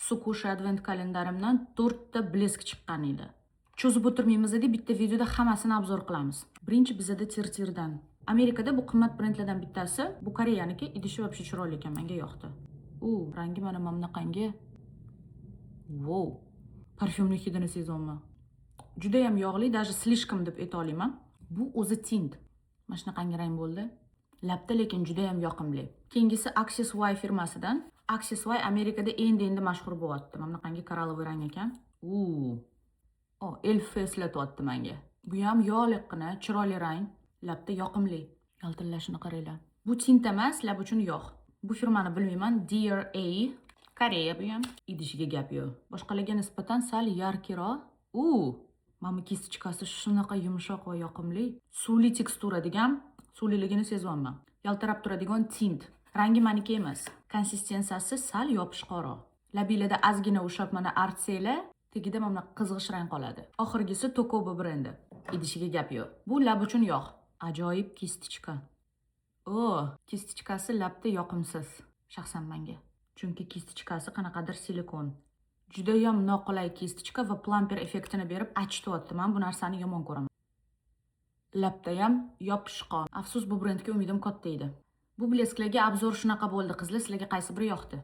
Sukushi advent kalendarimdan 4 ta blesk chiqqan edi. Cho'zib o'tirmaymiz edi, bitta videoda hammasini obzor qilamiz. Birinchi bizada tirtirdan. Amerikada bu qimmat brendlardan bittasi, bu Koreyaniki, idishi вообще chiroyli ekan, menga yoqdi. Rangi mana bunaqangi. Wow. Parfyumni hidini sezaman. Juda ham yog'li, даже слишком deb ayta olaman. Bu o'zi tint. Mana shunaqangi rang bo'ldi. Labda lekin juda ham yoqimli. Keyingisi Accessway firmasidan. Accessway Amerikada endi mashhur bo'lyapti. Mana bunaqangi koralloviy rang ekan. Elf eslatyapti menga. Bu ham yog'liqqina, chiroyli rang, labda yoqimli. Yaltillashini qaranglar. Bu tint emas, lab uchun yog'. Bu firmani bilmayman. Dear A, Koreya bu ham. Idishiga gap yo'q. Boshqalarga nisbatan sal yarkiroq. Mana kistichkasi shunaqa yumshoq va yoqimli. Suvli tekstura degan, suvliligini sezyapman. Yaltirab turadigan tint. Rangi meniki emas. Konsistensiyasi sal yopishqoroq. Labinglarda ozgina ushlab mana artsanglar, tagida mana qizg'ish rang qoladi. Oxirgisi Tokobo brendi. Idishiga gap yo'q. Bu lab uchun yog'. Ajoyib kistichka. Kistichkasi labda yoqimsiz. Shaxsan menga. Chunki kistichkasi qanaqadir silikon. Juda ham noqulay kistichka va plumper effektini berib achityapti. Men bu narsani yomon ko'raman. Labda ham yopishqon. Afsus, bu brendga umidim katta edi. Bu blesklarga obzor shunaqa bo'ldi, qizlar. Sizlarga qaysi biri yoqdi?